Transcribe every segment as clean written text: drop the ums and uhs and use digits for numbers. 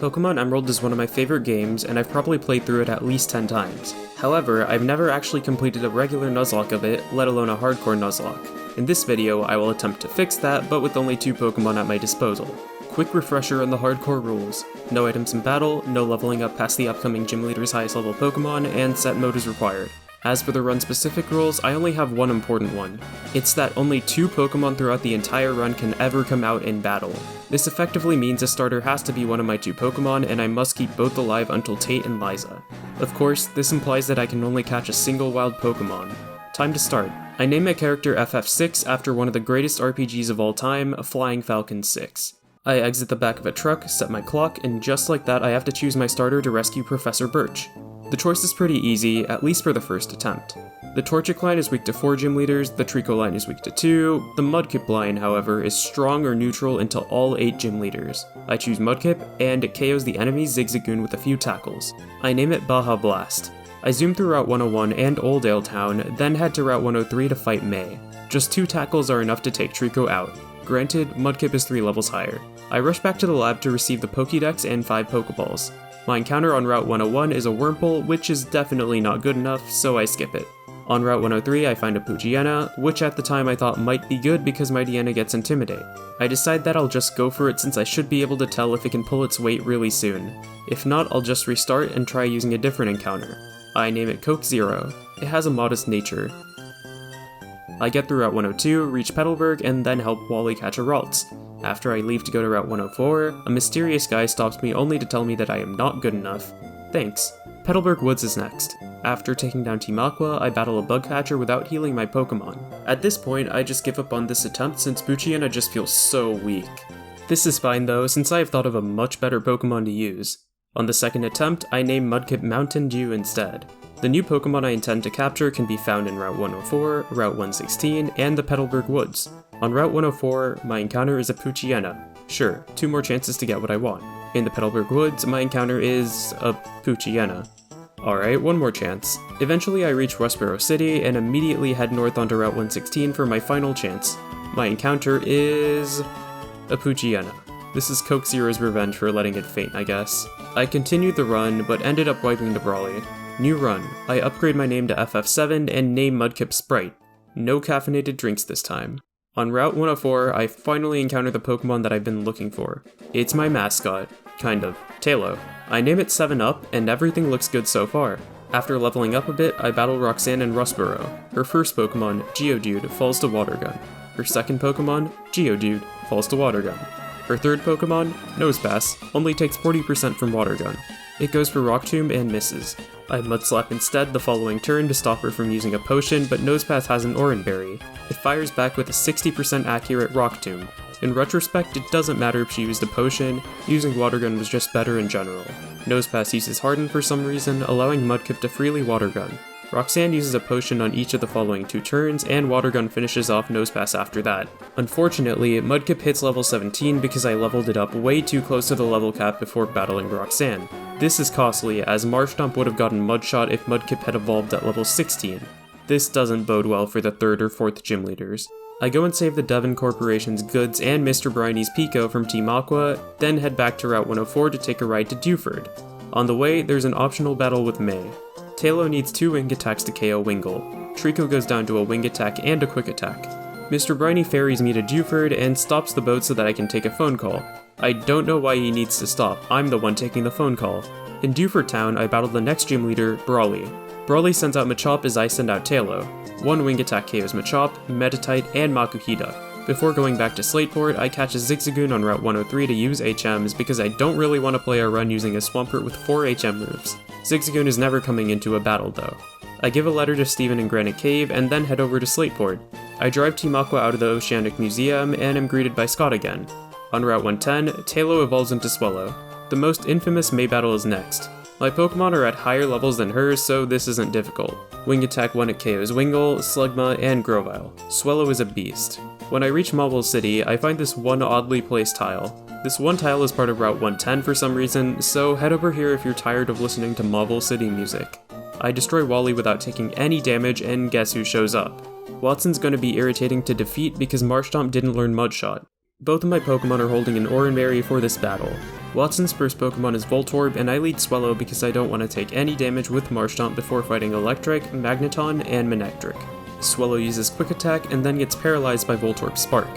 Pokémon Emerald is one of my favorite games, and I've probably played through it at least 10 times. However, I've never actually completed a regular Nuzlocke of it, let alone a hardcore Nuzlocke. In this video, I will attempt to fix that, but with only 2 Pokémon at my disposal. Quick refresher on the hardcore rules. No items in battle, no leveling up past the upcoming gym leader's highest level Pokémon, and set mode is required. As for the run-specific rules, I only have one important one. It's that only 2 Pokémon throughout the entire run can ever come out in battle. This effectively means a starter has to be one of my 2 Pokémon, and I must keep both alive until Tate and Liza. Of course, this implies that I can only catch a single wild Pokémon. Time to start. I name my character FF6 after one of the greatest RPGs of all time, Flying Falcon 6. I exit the back of a truck, set my clock, and just like that I have to choose my starter to rescue Professor Birch. The choice is pretty easy, at least for the first attempt. The Torchic line is weak to 4 gym leaders, the Trico line is weak to 2, the Mudkip line, however, is strong or neutral until all 8 gym leaders. I choose Mudkip, and it KOs the enemy Zigzagoon with a few tackles. I name it Baja Blast. I zoom through Route 101 and Oldale Town, then head to Route 103 to fight May. Just 2 tackles are enough to take Trico out. Granted, Mudkip is 3 levels higher. I rush back to the lab to receive the Pokédex and 5 Pokeballs. My encounter on Route 101 is a Wurmple, which is definitely not good enough, so I skip it. On Route 103 I find a Poochyena, which at the time I thought might be good because my Deanna gets Intimidate. I decide that I'll just go for it since I should be able to tell if it can pull its weight really soon. If not, I'll just restart and try using a different encounter. I name it Coke Zero. It has a modest nature. I get through Route 102, reach Petalburg, and then help Wally catch a Ralts. After I leave to go to Route 104, a mysterious guy stops me only to tell me that I am not good enough. Thanks. Petalburg Woods is next. After taking down Team Aqua, I battle a Bugcatcher without healing my Pokemon. At this point, I just give up on this attempt since Poochyena just feels so weak. This is fine though, since I have thought of a much better Pokemon to use. On the second attempt, I name Mudkip Mountain Dew instead. The new Pokemon I intend to capture can be found in Route 104, Route 116, and the Petalburg Woods. On Route 104, my encounter is a Poochyena. Sure, 2 more chances to get what I want. In the Petalburg Woods, my encounter is a Poochyena. Alright, 1 more chance. Eventually I reach Westboro City and immediately head north onto Route 116 for my final chance. My encounter is a Poochyena. This is Coke Zero's revenge for letting it faint, I guess. I continued the run, but ended up wiping the Brawly. New run. I upgrade my name to FF7 and name Mudkip Sprite. No caffeinated drinks this time. On Route 104, I finally encounter the Pokemon that I've been looking for. It's my mascot. Kind of. Tailo. I name it 7-Up, and everything looks good so far. After leveling up a bit, I battle Roxanne in Rustboro. Her first Pokemon, Geodude, falls to Water Gun. Her second Pokemon, Geodude, falls to Water Gun. Her third Pokemon, Nosepass, only takes 40% from Water Gun. It goes for Rock Tomb and misses. I Mudslap instead the following turn to stop her from using a potion, but Nosepass has an Oran Berry. It fires back with a 60% accurate Rock Tomb. In retrospect, it doesn't matter if she used a potion, using Water Gun was just better in general. Nosepass uses Harden for some reason, allowing Mudkip to freely Water Gun. Roxanne uses a potion on each of the following 2 turns, and Water Gun finishes off Nosepass after that. Unfortunately, Mudkip hits level 17 because I leveled it up way too close to the level cap before battling Roxanne. This is costly, as Marshtomp would have gotten Mudshot if Mudkip had evolved at level 16. This doesn't bode well for the 3rd or 4th gym leaders. I go and save the Devon Corporation's goods and Mr. Briney's Pico from Team Aqua, then head back to Route 104 to take a ride to Dewford. On the way, there's an optional battle with May. Tailo needs 2 wing attacks to KO Wingull. Trico goes down to a wing attack and a quick attack. Mr. Briney ferries me to Dewford and stops the boat so that I can take a phone call. I don't know why he needs to stop, I'm the one taking the phone call. In Dewford Town, I battle the next gym leader, Brawly. Brawly sends out Machop as I send out Tailo. 1 wing attack KOs Machop, Meditite, and Makuhita. Before going back to Slateport, I catch a Zigzagoon on Route 103 to use HMs because I don't really want to play a run using a Swampert with 4 HM moves. Zigzagoon is never coming into a battle though. I give a letter to Steven in Granite Cave and then head over to Slateport. I drive Team Aqua out of the Oceanic Museum and am greeted by Scott again. On Route 110, Tailo evolves into Swellow. The most infamous May battle is next. My Pokemon are at higher levels than hers, so this isn't difficult. Wing attack 1 it KOs Wingull, Slugma, and Grovyle. Swellow is a beast. When I reach Marble City, I find this one oddly placed tile. This one tile is part of Route 110 for some reason, so head over here if you're tired of listening to Marble City music. I destroy Wally without taking any damage, and guess who shows up? Watson's gonna be irritating to defeat because Marshtomp didn't learn Mudshot. Both of my Pokemon are holding an Oran Berry for this battle. Watson's first Pokemon is Voltorb, and I lead Swellow because I don't want to take any damage with Marshtomp before fighting Electric, Magneton, and Manectric. Swellow uses Quick Attack and then gets paralyzed by Voltorb's Spark.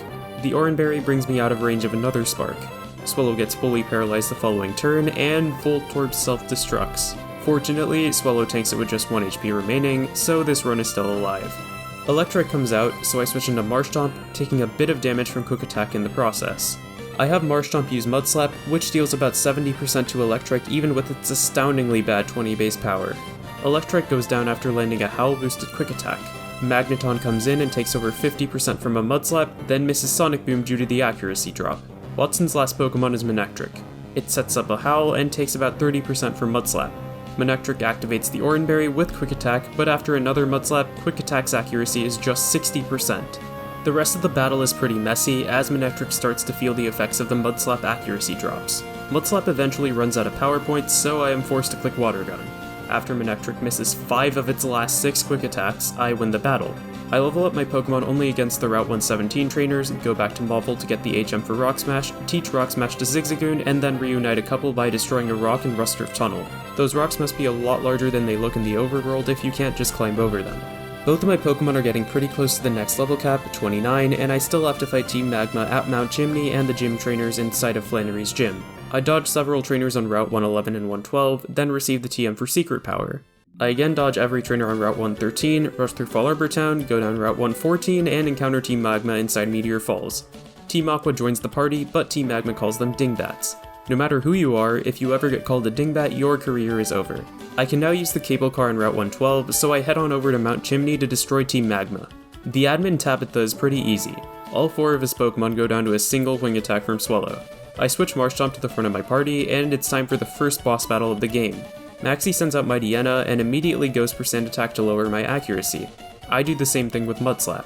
The Oran Berry brings me out of range of another Spark. Swellow gets fully paralyzed the following turn, and Voltorb self-destructs. Fortunately, Swellow tanks it with just 1 HP remaining, so this run is still alive. Electric comes out, so I switch into Marshtomp, taking a bit of damage from Quick Attack in the process. I have Marshtomp use Mud Slap, which deals about 70% to Electric even with its astoundingly bad 20 base power. Electric goes down after landing a Howl boosted Quick Attack. Magneton comes in and takes over 50% from a Mud Slap, then misses Sonic Boom due to the accuracy drop. Watson's last Pokemon is Manectric. It sets up a Howl and takes about 30% from Mud Slap. Manectric activates the Oran Berry with Quick Attack, but after another Mud Slap, Quick Attack's accuracy is just 60%. The rest of the battle is pretty messy as Manectric starts to feel the effects of the Mud Slap accuracy drops. Mud Slap eventually runs out of power points, so I am forced to click Water Gun. After Manectric misses 5 of its last 6 Quick Attacks, I win the battle. I level up my Pokemon only against the Route 117 trainers, go back to Mauville to get the HM for Rock Smash, teach Rock Smash to Zigzagoon, and then reunite a couple by destroying a rock in Rusturf Tunnel. Those rocks must be a lot larger than they look in the overworld if you can't just climb over them. Both of my Pokemon are getting pretty close to the next level cap, 29, and I still have to fight Team Magma at Mount Chimney and the gym trainers inside of Flannery's gym. I dodge several trainers on Route 111 and 112, then receive the TM for Secret Power. I again dodge every trainer on Route 113, rush through Fall Arbor Town, go down Route 114, and encounter Team Magma inside Meteor Falls. Team Aqua joins the party, but Team Magma calls them Dingbats. No matter who you are, if you ever get called a Dingbat, your career is over. I can now use the cable car on Route 112, so I head on over to Mount Chimney to destroy Team Magma. The admin Tabitha is pretty easy. All 4 of his Pokemon go down to a single wing attack from Swellow. I switch Marshtomp to the front of my party, and it's time for the first boss battle of the game. Maxie sends out Mightyena and immediately goes for Sand Attack to lower my accuracy. I do the same thing with Mud Slap.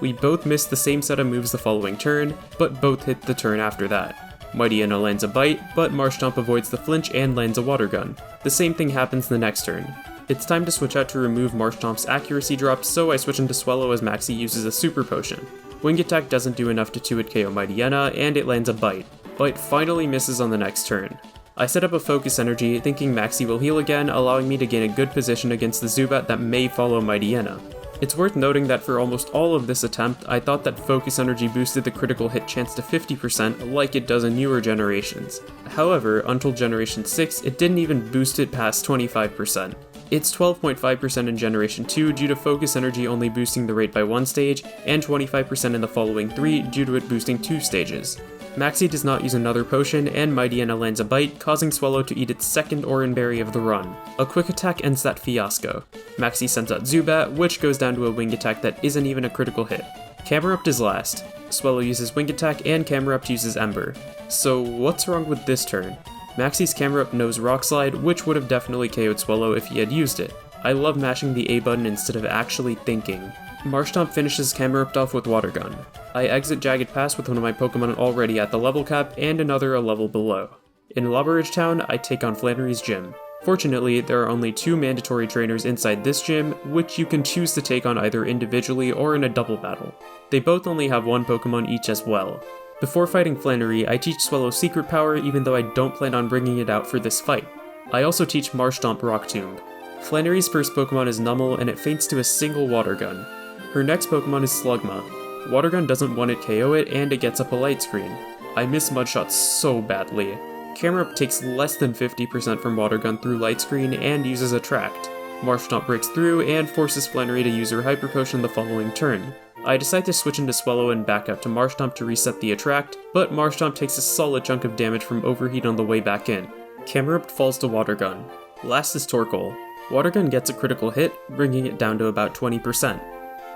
We both miss the same set of moves the following turn, but both hit the turn after that. Mightyena lands a Bite, but Marshtomp avoids the flinch and lands a Water Gun. The same thing happens the next turn. It's time to switch out to remove Marshtomp's accuracy drop, so I switch into Swellow as Maxie uses a Super Potion. Wing Attack doesn't do enough to 2-hit KO Mightyena, and it lands a Bite. Bite finally misses on the next turn. I set up a Focus Energy, thinking Maxie will heal again, allowing me to gain a good position against the Zubat that may follow Mightyena. It's worth noting that for almost all of this attempt, I thought that Focus Energy boosted the critical hit chance to 50% like it does in newer generations. However, until Generation 6, it didn't even boost it past 25%. It's 12.5% in Generation 2 due to Focus Energy only boosting the rate by 1 stage, and 25% in the following 3 due to it boosting 2 stages. Maxie does not use another potion, and Mightyena lands a Bite, causing Swellow to eat its second Oran Berry of the run. A Quick Attack ends that fiasco. Maxie sends out Zubat, which goes down to a Wing Attack that isn't even a critical hit. Camerupt is last. Swellow uses Wing Attack, and Camerupt uses Ember. So what's wrong with this turn? Maxie's Camerupt knows Rock Slide, which would have definitely KO'd Swellow if he had used it. I love mashing the A button instead of actually thinking. Marshtomp finishes Camerupt off with Water Gun. I exit Jagged Pass with one of my Pokemon already at the level cap and another a level below. In Lobberidge Town, I take on Flannery's gym. Fortunately, there are only 2 mandatory trainers inside this gym, which you can choose to take on either individually or in a double battle. They both only have 1 Pokemon each as well. Before fighting Flannery, I teach Swellow Secret Power even though I don't plan on bringing it out for this fight. I also teach Marshtomp Rock Tomb. Flannery's first Pokemon is Numel and it faints to a single Water Gun. Her next Pokemon is Slugma. Water Gun doesn't 1-hit KO it and it gets up a light screen. I miss Mudshot so badly. Camerupt takes less than 50% from Water Gun through light screen and uses Attract. Marshtomp breaks through and forces Flannery to use her Hyper Potion the following turn. I decide to switch into Swellow and back out to Marshtomp to reset the Attract, but Marshtomp takes a solid chunk of damage from Overheat on the way back in. Camerupt falls to Water Gun. Last is Torkoal. Water Gun gets a critical hit, bringing it down to about 20%.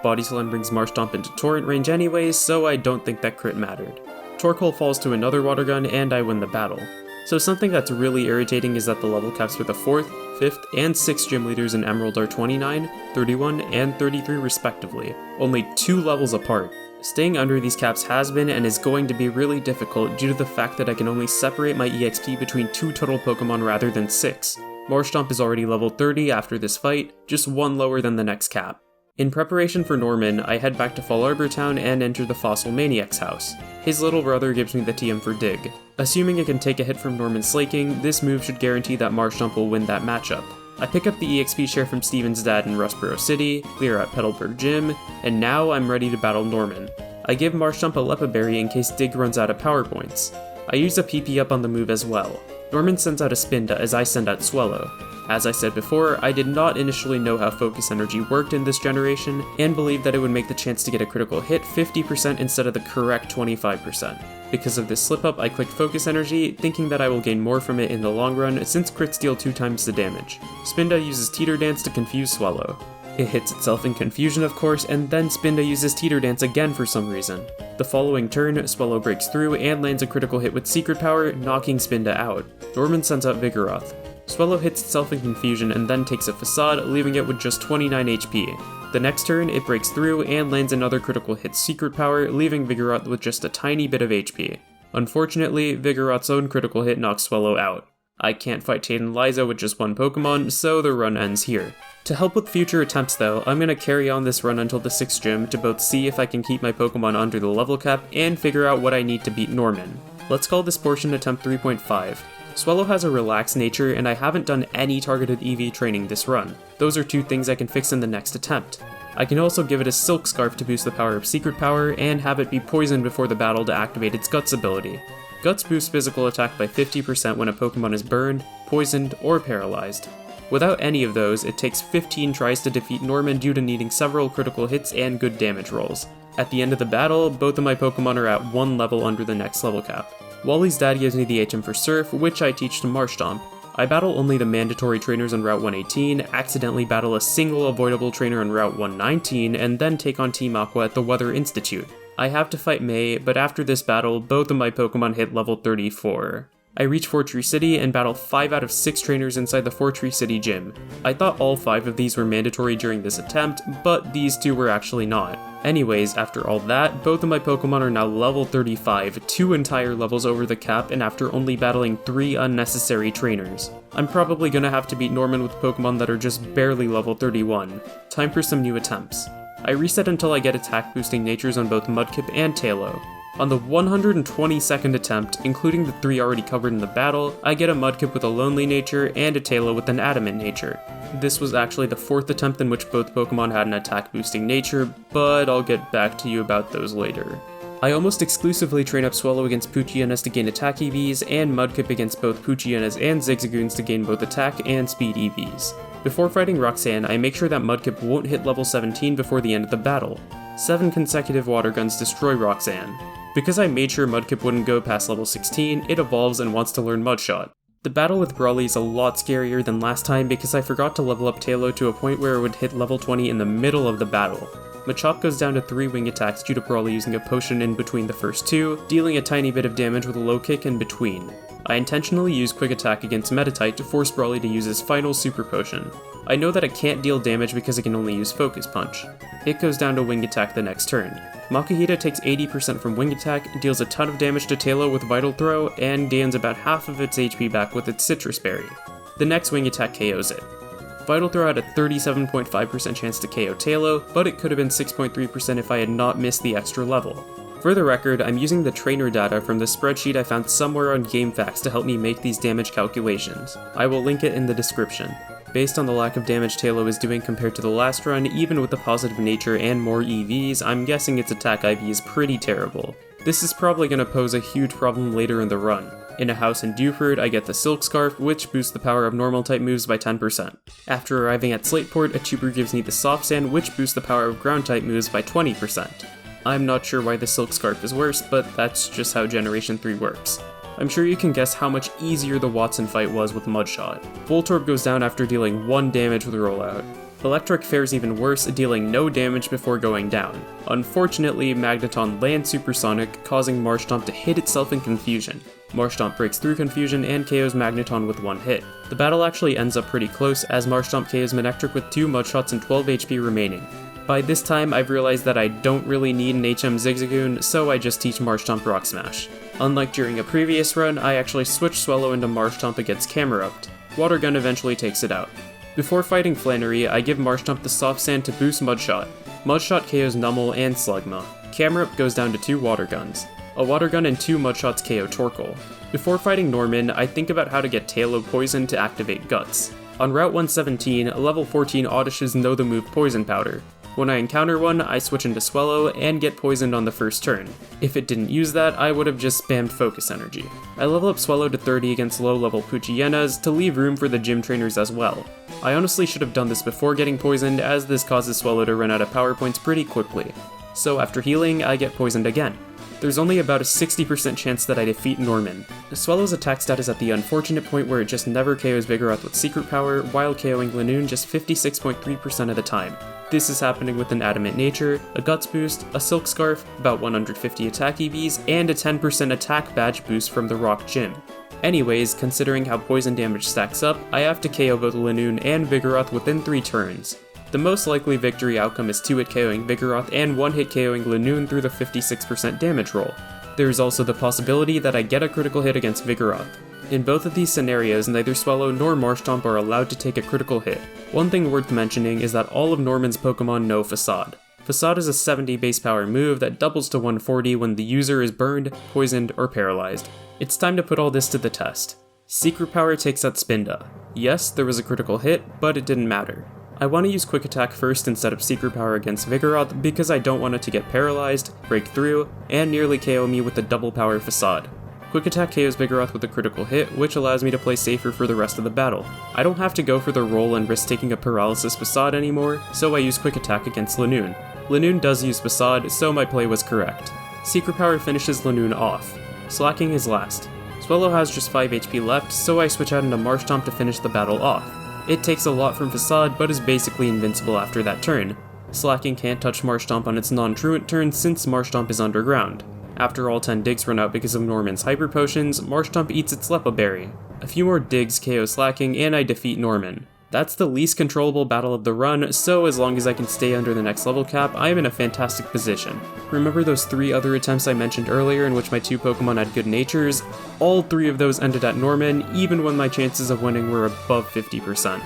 Body Slam brings Marshtomp into Torrent range anyways, so I don't think that crit mattered. Torkoal falls to another Water Gun and I win the battle. So something that's really irritating is that the level caps for the 4th, 5th, and 6th gym leaders in Emerald are 29, 31, and 33 respectively, only 2 levels apart. Staying under these caps has been and is going to be really difficult due to the fact that I can only separate my EXP between 2 total Pokemon rather than 6. Marshtomp is already level 30 after this fight, just 1 lower than the next cap. In preparation for Norman, I head back to Fall Arbor Town and enter the Fossil Maniac's house. His little brother gives me the TM for Dig. Assuming I can take a hit from Norman's Slaking, this move should guarantee that Marshtomp will win that matchup. I pick up the EXP share from Steven's dad in Rustboro City, clear out Petalburg Gym, and now I'm ready to battle Norman. I give Marshtomp a Lepa Berry in case Dig runs out of power points. I use a PP up on the move as well. Norman sends out a Spinda as I send out Swallow. As I said before, I did not initially know how Focus Energy worked in this generation, and believed that it would make the chance to get a critical hit 50% instead of the correct 25%. Because of this slip up, I clicked Focus Energy, thinking that I will gain more from it in the long run since crits deal 2 times the damage. Spinda uses Teeter Dance to confuse Swallow. It hits itself in confusion of course, and then Spinda uses Teeter Dance again for some reason. The following turn, Swallow breaks through and lands a critical hit with Secret Power, knocking Spinda out. Norman sends out Vigoroth. Swallow hits itself in confusion and then takes a Facade, leaving it with just 29 HP. The next turn, it breaks through and lands another critical hit Secret Power, leaving Vigoroth with just a tiny bit of HP. Unfortunately, Vigoroth's own critical hit knocks Swallow out. I can't fight Tayden Liza with just one Pokemon, so the run ends here. To help with future attempts though, I'm gonna carry on this run until the 6th gym to both see if I can keep my Pokemon under the level cap and figure out what I need to beat Norman. Let's call this portion attempt 3.5. Swallow has a relaxed nature and I haven't done any targeted EV training this run. Those are 2 things I can fix in the next attempt. I can also give it a Silk Scarf to boost the power of Secret Power and have it be poisoned before the battle to activate its Guts ability. Guts boosts physical attack by 50% when a Pokemon is burned, poisoned, or paralyzed. Without any of those, it takes 15 tries to defeat Norman due to needing several critical hits and good damage rolls. At the end of the battle, both of my Pokemon are at 1 level under the next level cap. Wally's dad gives me the HM for Surf, which I teach to Marshtomp. I battle only the mandatory trainers on Route 118, accidentally battle a single avoidable trainer on Route 119, and then take on Team Aqua at the Weather Institute. I have to fight May, but after this battle, both of my Pokemon hit level 34. I reach Fortree City and battle 5 out of 6 trainers inside the Fortree City gym. I thought all 5 of these were mandatory during this attempt, but these 2 were actually not. Anyways, after all that, both of my Pokemon are now level 35, 2 entire levels over the cap, and after only battling 3 unnecessary trainers. I'm probably gonna have to beat Norman with Pokemon that are just barely level 31. Time for some new attempts. I reset until I get attack boosting natures on both Mudkip and Taillow. On the 122nd attempt, including the 3 already covered in the battle, I get a Mudkip with a Lonely nature and a Taillow with an Adamant nature. This was actually the 4th attempt in which both Pokemon had an attack boosting nature, but I'll get back to you about those later. I almost exclusively train up Swallow against Poochyena to gain attack EVs, and Mudkip against both Poochyenas and Zigzagoons to gain both attack and speed EVs. Before fighting Roxanne, I make sure that Mudkip won't hit level 17 before the end of the battle. 7 consecutive Water Guns destroy Roxanne. Because I made sure Mudkip wouldn't go past level 16, it evolves and wants to learn Mudshot. The battle with Brawly is a lot scarier than last time because I forgot to level up Taillow to a point where it would hit level 20 in the middle of the battle. Machop goes down to 3 wing attacks due to Brawly using a potion in between the first 2, dealing a tiny bit of damage with a low kick in between. I intentionally use Quick Attack against Meditite to force Brawly to use his final super potion. I know that it can't deal damage because it can only use Focus Punch. It goes down to Wing Attack the next turn. Makuhita takes 80% from Wing Attack, deals a ton of damage to Taillow with Vital Throw, and gains about half of its HP back with its Citrus Berry. The next Wing Attack KOs it. Vital Throw had a 37.5% chance to KO Taillow, but it could have been 6.3% if I had not missed the extra level. For the record, I'm using the trainer data from the spreadsheet I found somewhere on GameFAQs to help me make these damage calculations. I will link it in the description. Based on the lack of damage Taillow is doing compared to the last run, even with the positive nature and more EVs, I'm guessing its attack IV is pretty terrible. This is probably going to pose a huge problem later in the run. In a house in Dewford, I get the Silk Scarf, which boosts the power of normal type moves by 10%. After arriving at Slateport, a tuber gives me the Soft Sand, which boosts the power of ground type moves by 20%. I'm not sure why the Silk Scarf is worse, but that's just how Generation 3 works. I'm sure you can guess how much easier the Watson fight was with Mudshot. Voltorb goes down after dealing 1 damage with Rollout. Electric fares even worse, dealing no damage before going down. Unfortunately, Magneton lands Supersonic, causing Marshtomp to hit itself in confusion. Marshtomp breaks through confusion and KOs Magneton with 1 hit. The battle actually ends up pretty close as Marshtomp KOs Manectric with 2 Mudshots and 12 HP remaining. By this time, I've realized that I don't really need an HM Zigzagoon, so I just teach Marshtomp Rock Smash. Unlike during a previous run, I actually switched Swallow into Marshtomp against Camerupt. Water Gun eventually takes it out. Before fighting Flannery, I give Marshtomp the Soft Sand to boost Mudshot. Mudshot KOs Nummel and Slugma. Camerupt goes down to 2 Water Guns. A Water Gun and 2 Mudshots KO Torkoal. Before fighting Norman, I think about how to get Tailo Poison to activate Guts. On Route 117, level 14 Oddishes know the move Poison Powder. When I encounter one, I switch into Swellow and get poisoned on the first turn. If it didn't use that, I would have just spammed Focus Energy. I level up Swellow to 30 against low-level Poochyenas to leave room for the gym trainers as well. I honestly should have done this before getting poisoned, as this causes Swellow to run out of power points pretty quickly. So after healing, I get poisoned again. There's only about a 60% chance that I defeat Norman. Swellow's attack stat is at the unfortunate point where it just never KOs Vigoroth with Secret Power, while KOing Lanoon just 56.3% of the time. This is happening with an Adamant Nature, a Guts boost, a Silk Scarf, about 150 attack EVs, and a 10% attack badge boost from the Rock Gym. Anyways, considering how poison damage stacks up, I have to KO both Lanoon and Vigoroth within 3 turns. The most likely victory outcome is 2-hit KOing Vigoroth and 1-hit KOing Lanoon through the 56% damage roll. There is also the possibility that I get a critical hit against Vigoroth. In both of these scenarios, neither Swellow nor Marshtomp are allowed to take a critical hit. One thing worth mentioning is that all of Norman's Pokemon know Facade. Facade is a 70 base power move that doubles to 140 when the user is burned, poisoned, or paralyzed. It's time to put all this to the test. Secret Power takes out Spinda. Yes, there was a critical hit, but it didn't matter. I want to use Quick Attack first instead of Secret Power against Vigoroth because I don't want it to get paralyzed, break through, and nearly KO me with the double power Facade. Quick Attack KOs Vigoroth with a critical hit, which allows me to play safer for the rest of the battle. I don't have to go for the roll and risk taking a Paralysis Facade anymore, so I use Quick Attack against Lanoon. Lanoon does use Facade, so my play was correct. Secret Power finishes Lanoon off. Slacking is last. Swellow has just 5 HP left, so I switch out into Marshtomp to finish the battle off. It takes a lot from Facade, but is basically invincible after that turn. Slacking can't touch Marshtomp on its non-truant turn since Marshtomp is underground. After all 10 digs run out because of Norman's Hyper Potions, Marshtomp eats its Lepa Berry. A few more digs KO Slacking and I defeat Norman. That's the least controllable battle of the run, so as long as I can stay under the next level cap, I am in a fantastic position. Remember those 3 other attempts I mentioned earlier in which my 2 Pokemon had good natures? All 3 of those ended at Norman, even when my chances of winning were above 50%.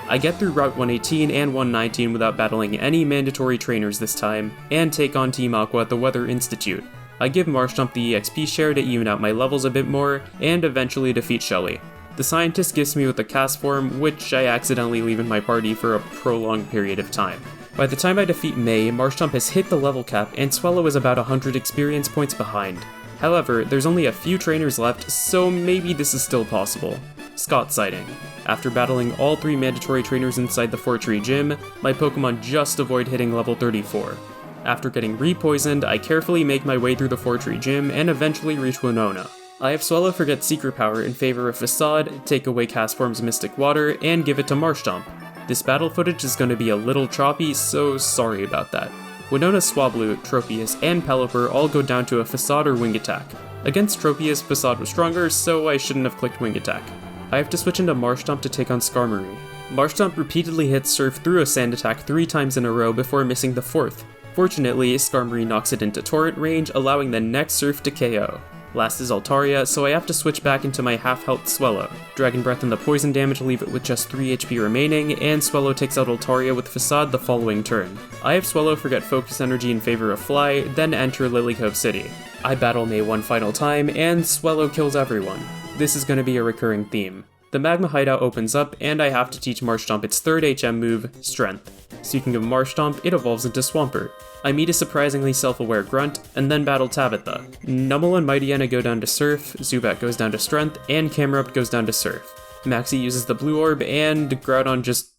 I get through Route 118 and 119 without battling any mandatory trainers this time, and take on Team Aqua at the Weather Institute. I give Marshtomp the EXP share to even out my levels a bit more, and eventually defeat Shelly. The scientist gifts me with a cast form, which I accidentally leave in my party for a prolonged period of time. By the time I defeat May, Marshtomp has hit the level cap and Swellow is about 100 experience points behind. However, there's only a few trainers left, so maybe this is still possible. Scott sighting. After battling all 3 mandatory trainers inside the Fortree Gym, my Pokemon just avoid hitting level 34. After getting re-poisoned, I carefully make my way through the Fortree Gym and eventually reach Winona. I have Swellow forget Secret Power in favor of Facade, take away Castform's Mystic Water, and give it to Marshtomp. This battle footage is going to be a little choppy, so sorry about that. Winona, Swablu, Tropius, and Pelipper all go down to a Facade or Wing Attack. Against Tropius, Facade was stronger, so I shouldn't have clicked Wing Attack. I have to switch into Marshtomp to take on Skarmory. Marshtomp repeatedly hits Surf through a Sand Attack 3 times in a row before missing the 4th. Fortunately, Skarmory knocks it into Torrent range, allowing the next Surf to KO. Last is Altaria, so I have to switch back into my half-health Swellow. Dragon Breath and the poison damage leave it with just 3 HP remaining, and Swellow takes out Altaria with Facade the following turn. I have Swellow forget Focus Energy in favor of Fly, then enter Lilycove City. I battle May one final time, and Swellow kills everyone. This is going to be a recurring theme. The Magma Hideout opens up, and I have to teach Marshtomp its 3rd HM move, Strength. Speaking of Marshtomp, it evolves into Swampert. I meet a surprisingly self-aware Grunt, and then battle Tabitha. Nummel and Mightyena go down to Surf, Zubat goes down to Strength, and Camerupt goes down to Surf. Maxie uses the Blue Orb, and Groudon just...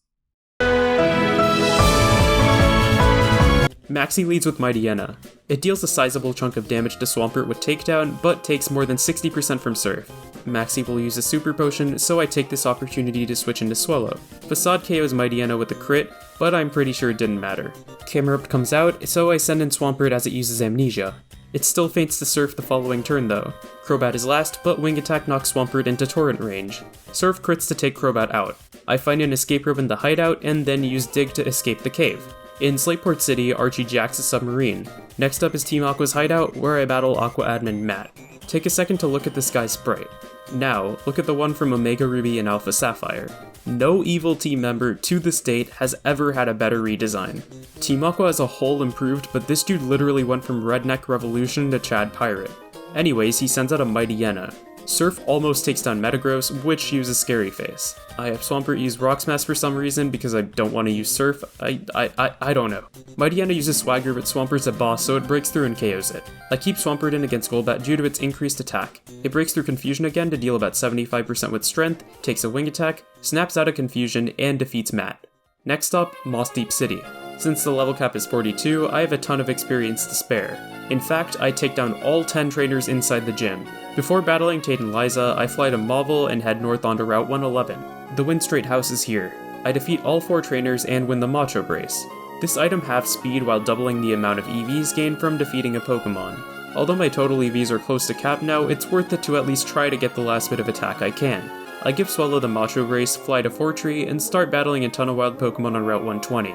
Maxie leads with Mightyena. It deals a sizable chunk of damage to Swampert with Takedown, but takes more than 60% from Surf. Maxie will use a Super Potion, so I take this opportunity to switch into Swellow. Facade KOs Mightyena with a crit, but I'm pretty sure it didn't matter. Camerupt comes out, so I send in Swampert as it uses Amnesia. It still feints to Surf the following turn though. Crobat is last, but Wing Attack knocks Swampert into Torrent range. Surf crits to take Crobat out. I find an escape rope in the hideout, and then use Dig to escape the cave. In Slateport City, Archie jacks a submarine. Next up is Team Aqua's hideout, where I battle Aqua Admin Matt. Take a second to look at this guy's sprite. Now, look at the one from Omega Ruby and Alpha Sapphire. No evil team member to this date has ever had a better redesign. Team Aqua as a whole improved, but this dude literally went from Redneck Revolution to Chad Pirate. Anyways, he sends out a Mightyena. Surf almost takes down Metagross, which uses Scary Face. I have Swampert use Rock Smash for some reason because I don't want to use Surf. I don't know. Mightyena uses Swagger, but Swampert's a boss, so it breaks through and KOs it. I keep Swampert in against Golbat due to its increased attack. It breaks through Confusion again to deal about 75% with Strength, takes a Wing Attack, snaps out of Confusion, and defeats Matt. Next up, Moss Deep City. Since the level cap is 42, I have a ton of experience to spare. In fact, I take down all 10 trainers inside the gym. Before battling Tate and Liza, I fly to Mauville and head north onto Route 111. The Wind Straight house is here. I defeat all 4 trainers and win the Macho Brace. This item halves speed while doubling the amount of EVs gained from defeating a Pokemon. Although my total EVs are close to cap now, it's worth it to at least try to get the last bit of attack I can. I give Swallow the Macho Brace, fly to Fortree, and start battling a ton of wild Pokemon on Route 120.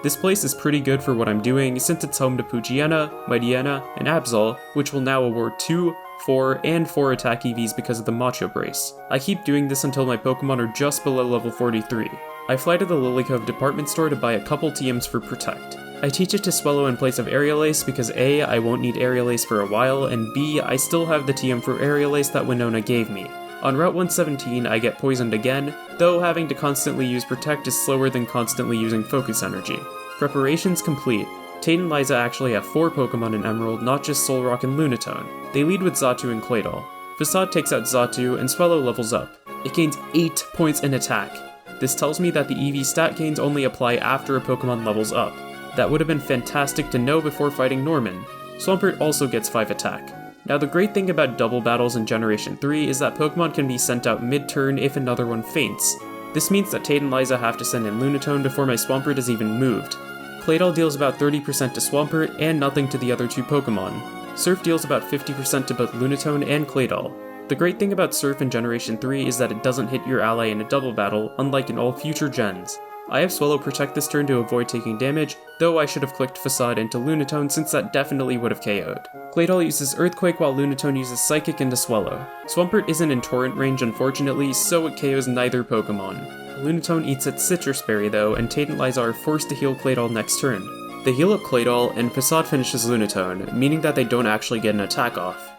This place is pretty good for what I'm doing since it's home to Poochyena, Mightyena, and Absol, which will now award 2, 4, and 4 attack EVs because of the Macho Brace. I keep doing this until my Pokemon are just below level 43. I fly to the Lily Cove department store to buy a couple TMs for Protect. I teach it to Swallow in place of Aerial Ace because A, I won't need Aerial Ace for a while, and B, I still have the TM for Aerial Ace that Winona gave me. On Route 117, I get poisoned again, though having to constantly use Protect is slower than constantly using Focus Energy. Preparations complete. Tate and Liza actually have 4 Pokemon in Emerald, not just Solrock and Lunatone. They lead with Xatu and Claydol. Facade takes out Xatu, and Swallow levels up. It gains 8 points in attack. This tells me that the EV stat gains only apply after a Pokemon levels up. That would have been fantastic to know before fighting Norman. Swampert also gets 5 attack. Now the great thing about double battles in Generation 3 is that Pokemon can be sent out mid-turn if another one faints. This means that Tate and Liza have to send in Lunatone before my Swampert is even moved. Claydol deals about 30% to Swampert and nothing to the other 2 Pokemon. Surf deals about 50% to both Lunatone and Claydol. The great thing about Surf in Generation 3 is that it doesn't hit your ally in a double battle, unlike in all future gens. I have Swallow Protect this turn to avoid taking damage, though I should have clicked Facade into Lunatone since that definitely would have KO'd. Claydol uses Earthquake while Lunatone uses Psychic into Swallow. Swampert isn't in Torrent range unfortunately, so it KOs neither Pokemon. Lunatone eats its Citrus Berry though, and Tate and Liza are forced to heal Claydol next turn. They heal up Claydol, and Facade finishes Lunatone, meaning that they don't actually get an attack off.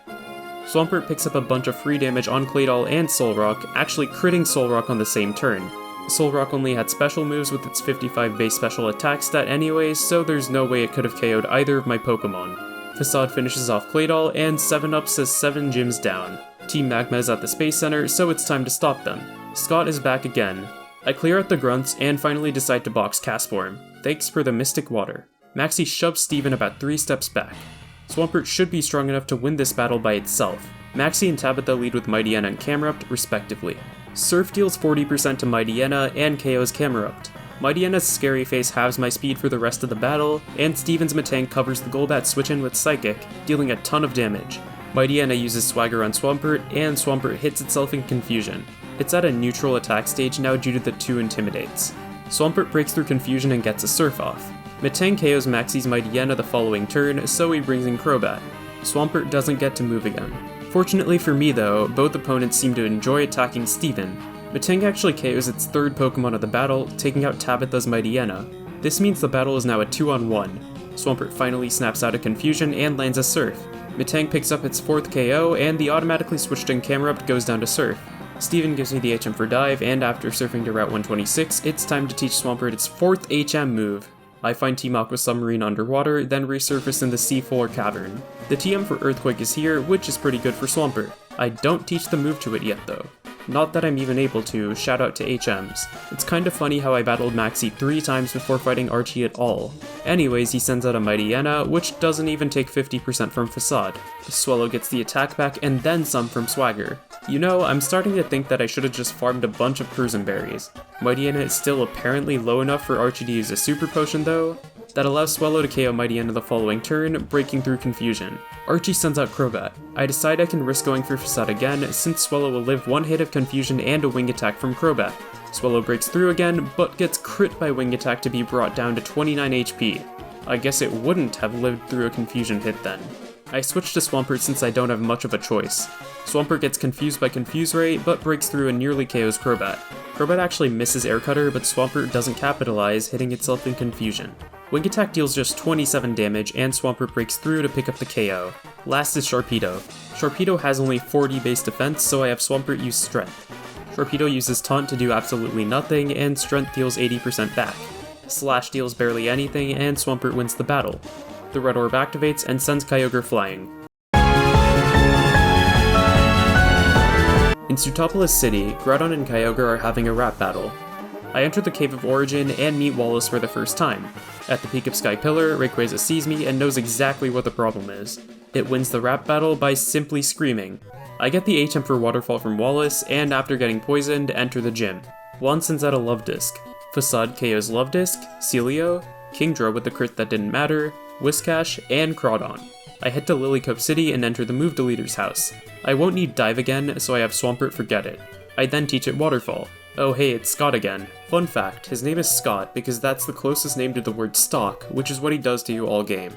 Swampert picks up a bunch of free damage on Claydol and Solrock, actually critting Solrock on the same turn. Solrock only had special moves with its 55 base special attack stat anyways, so there's no way it could have KO'd either of my Pokemon. Facade finishes off Claydol, and 7-Up says 7 gyms down. Team Magma is at the Space Center, so it's time to stop them. Scott is back again. I clear out the grunts, and finally decide to box Castform. Thanks for the Mystic Water. Maxie shoves Steven about 3 steps back. Swampert should be strong enough to win this battle by itself. Maxie and Tabitha lead with Mightyena and Camerupt, respectively. Surf deals 40% to Mightyena and KOs Camerupt. Mightyena's Scary Face halves my speed for the rest of the battle, and Steven's Metang covers the Golbat switch-in with Psychic, dealing a ton of damage. Mightyena uses Swagger on Swampert, and Swampert hits itself in Confusion. It's at a neutral attack stage now due to the 2 Intimidates. Swampert breaks through Confusion and gets a Surf off. Metang KOs Maxie's Mightyena the following turn, so he brings in Crobat. Swampert doesn't get to move again. Fortunately for me though, both opponents seem to enjoy attacking Steven. Metang actually KOs its 3rd Pokemon of the battle, taking out Tabitha's Mightyena. This means the battle is now a 2-on-1. Swampert finally snaps out of Confusion and lands a Surf. Metang picks up its 4th KO, and the automatically switched in Camerupt goes down to Surf. Steven gives me the HM for Dive, and after surfing to Route 126, it's time to teach Swampert its 4th HM move. I find Team Aqua Submarine underwater, then resurface in the seafloor cavern. The TM for Earthquake is here, which is pretty good for Swampert. I don't teach the move to it yet though. Not that I'm even able to, shout out to HMs. It's kinda funny how I battled Maxie 3 times before fighting Archie at all. Anyways, he sends out a Mightyena, which doesn't even take 50% from Facade. Swallow gets the attack back and then some from Swagger. You know, I'm starting to think that I should've just farmed a bunch of Cruisin' Berries. Mightyena is still apparently low enough for Archie to use a Super Potion though. That allows Swallow to KO Mightyena the following turn, breaking through Confusion. Archie sends out Crobat. I decide I can risk going for Facade again, since Swallow will live 1 hit of Confusion and a Wing Attack from Crobat. Swallow breaks through again, but gets crit by Wing Attack to be brought down to 29 HP. I guess it wouldn't have lived through a Confusion hit then. I switched to Swampert since I don't have much of a choice. Swampert gets confused by Confuse Ray, but breaks through and nearly KOs Crobat. Crobat actually misses Air Cutter, but Swampert doesn't capitalize, hitting itself in confusion. Wing Attack deals just 27 damage, and Swampert breaks through to pick up the KO. Last is Sharpedo. Sharpedo has only 40 base defense, so I have Swampert use Strength. Sharpedo uses Taunt to do absolutely nothing, and Strength deals 80% back. Slash deals barely anything, and Swampert wins the battle. The Red Orb activates and sends Kyogre flying. In Sootopolis City, Groudon and Kyogre are having a rap battle. I enter the Cave of Origin and meet Wallace for the first time. At the peak of Sky Pillar, Rayquaza sees me and knows exactly what the problem is. It wins the rap battle by simply screaming. I get the HM for Waterfall from Wallace, and after getting poisoned, enter the gym. Juan sends out a Love Disc. Facade KOs Love Disc, Celio, Kingdra with the crit that didn't matter, Whiscash, and Crawdon. I head to Lilycope City and enter the Move Deleter's house. I won't need Dive again, so I have Swampert forget it. I then teach it Waterfall. Oh hey, it's Scott again. Fun fact, his name is Scott because that's the closest name to the word stalk, which is what he does to you all game.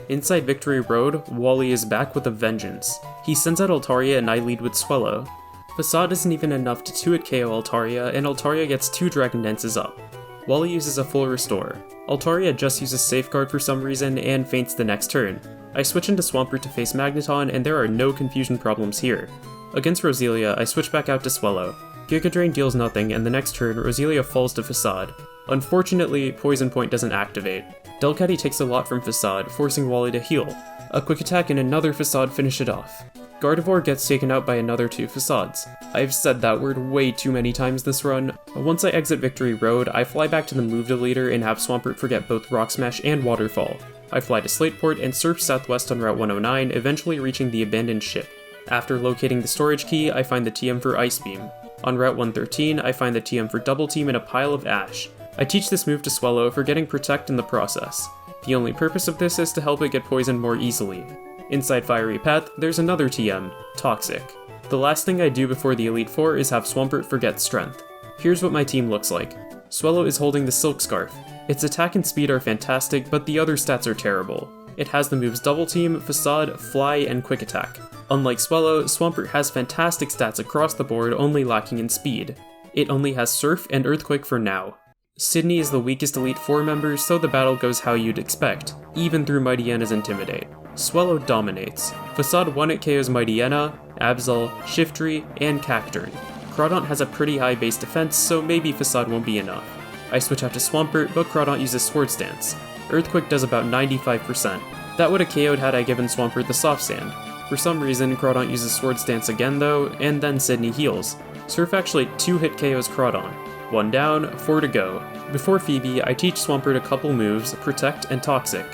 Inside Victory Road, Wally is back with a vengeance. He sends out Altaria and I lead with Swellow. Facade isn't even enough to 2-hit KO Altaria, and Altaria gets 2 Dragon Dances up. Wally uses a full restore. Altaria just uses Safeguard for some reason and faints the next turn. I switch into Swampert to face Magneton, and there are no confusion problems here. Against Roselia, I switch back out to Swellow. Giga Drain deals nothing, and the next turn, Roselia falls to Facade. Unfortunately, Poison Point doesn't activate. Delcatty takes a lot from Facade, forcing Wally to heal. A Quick Attack and another Facade finish it off. Gardevoir gets taken out by another 2 Facades. I've said that word way too many times this run. Once I exit Victory Road, I fly back to the Move Deleter and have Swampert forget both Rock Smash and Waterfall. I fly to Slateport and surf southwest on Route 109, eventually reaching the abandoned ship. After locating the storage key, I find the TM for Ice Beam. On Route 113, I find the TM for Double Team in a pile of ash. I teach this move to Swellow for getting Protect in the process. The only purpose of this is to help it get poisoned more easily. Inside Fiery Path, there's another TM, Toxic. The last thing I do before the Elite Four is have Swampert forget Strength. Here's what my team looks like. Swellow is holding the Silk Scarf. Its attack and speed are fantastic, but the other stats are terrible. It has the moves Double Team, Facade, Fly, and Quick Attack. Unlike Swellow, Swampert has fantastic stats across the board, only lacking in speed. It only has Surf and Earthquake for now. Sydney is the weakest Elite Four member, so the battle goes how you'd expect, even through Mightyana's Intimidate. Swellow dominates. Facade 1-hit KOs Mightyena, Absol, Shiftry, and Cacturn. Crawdon has a pretty high base defense, so maybe Facade won't be enough. I switch out to Swampert, but Crawdon uses Swords Dance. Earthquake does about 95%. That would have KO'd had I given Swampert the Soft Sand. For some reason, Crawdon uses Swords Dance again though, and then Sydney heals. Surf actually 2-hit KOs Crawdon. 1 down, 4 to go. Before Phoebe, I teach Swampert a couple moves, Protect and Toxic.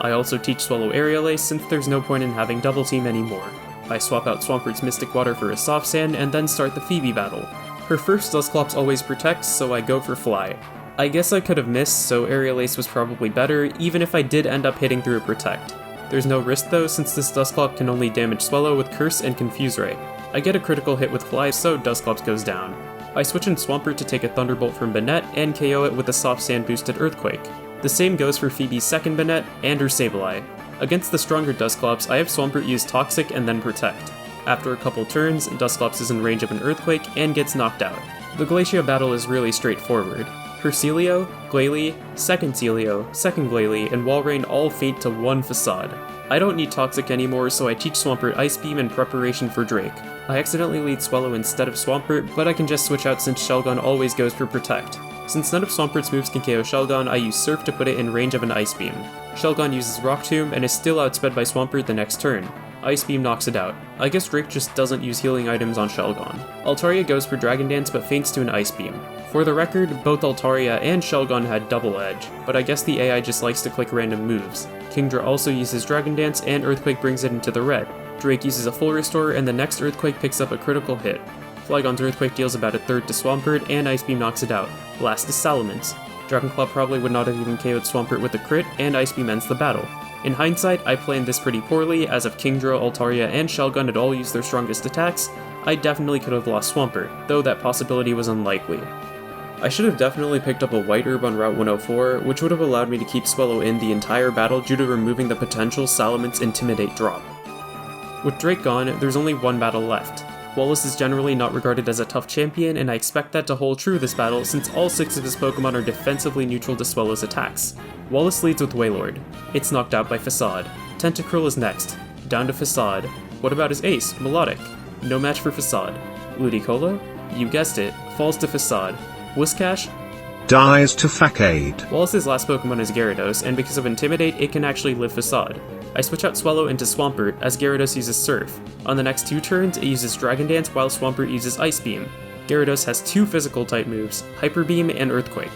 I also teach Swellow Aerial Ace since there's no point in having Double Team anymore. I swap out Swampert's Mystic Water for a Soft Sand and then start the Phoebe battle. Her first Dusclops always protects, so I go for Fly. I guess I could have missed, so Aerial Ace was probably better, even if I did end up hitting through a Protect. There's no risk though, since this Dusclops can only damage Swellow with Curse and Confuse Ray. I get a critical hit with Fly, so Dusclops goes down. I switch in Swampert to take a Thunderbolt from Banette and KO it with a Soft Sand boosted Earthquake. The same goes for Phoebe's second Banette and her Sableye. Against the stronger Dusclops, I have Swampert use Toxic and then Protect. After a couple turns, Dusclops is in range of an Earthquake and gets knocked out. The Glacia battle is really straightforward. Her Celio, Glalie, second Celio, second Glalie, and Walrein all faint to 1 Facade. I don't need Toxic anymore, so I teach Swampert Ice Beam in preparation for Drake. I accidentally lead Swellow instead of Swampert, but I can just switch out since Shelgon always goes for Protect. Since none of Swampert's moves can KO Shelgon, I use Surf to put it in range of an Ice Beam. Shelgon uses Rock Tomb and is still outsped by Swampert the next turn. Ice Beam knocks it out. I guess Drake just doesn't use healing items on Shelgon. Altaria goes for Dragon Dance but faints to an Ice Beam. For the record, both Altaria and Shelgon had Double Edge, but I guess the AI just likes to click random moves. Kingdra also uses Dragon Dance and Earthquake brings it into the red. Drake uses a full restore and the next Earthquake picks up a critical hit. Flygon's Earthquake deals about a third to Swampert and Ice Beam knocks it out. Last is Salamence. Dragonclaw probably would not have even KO'd Swampert with a crit and Ice Beam ends the battle. In hindsight, I planned this pretty poorly, as if Kingdra, Altaria, and Shelgon had all used their strongest attacks, I definitely could have lost Swampert, though that possibility was unlikely. I should have definitely picked up a White Herb on Route 104, which would have allowed me to keep Swellow in the entire battle due to removing the potential Salamence Intimidate drop. With Drake gone, there's only one battle left. Wallace is generally not regarded as a tough champion, and I expect that to hold true this battle since all 6 of his Pokemon are defensively neutral to Swellow's attacks. Wallace leads with Wailord. It's knocked out by Facade. Tentacruel is next. Down to Facade. What about his ace, Melodic? No match for Facade. Ludicolo? You guessed it, falls to Facade. Whiscash? Dies to Facade. Wallace's last Pokemon is Gyarados, and because of Intimidate, it can actually live Facade. I switch out Swellow into Swampert, as Gyarados uses Surf. On the next 2 turns, it uses Dragon Dance while Swampert uses Ice Beam. Gyarados has 2 physical type moves, Hyper Beam and Earthquake.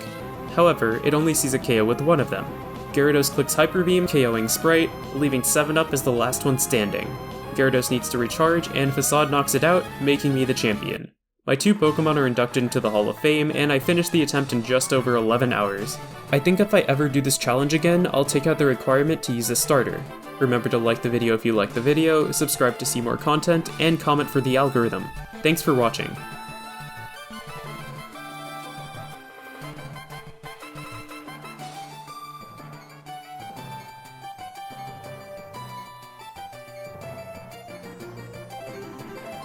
However, it only sees a KO with one of them. Gyarados clicks Hyper Beam, KOing Sprite, leaving 7-Up as the last one standing. Gyarados needs to recharge, and Facade knocks it out, making me the champion. My 2 Pokemon are inducted into the Hall of Fame, and I finished the attempt in just over 11 hours. I think if I ever do this challenge again, I'll take out the requirement to use a starter. Remember to like the video if you like the video, subscribe to see more content, and comment for the algorithm. Thanks for watching.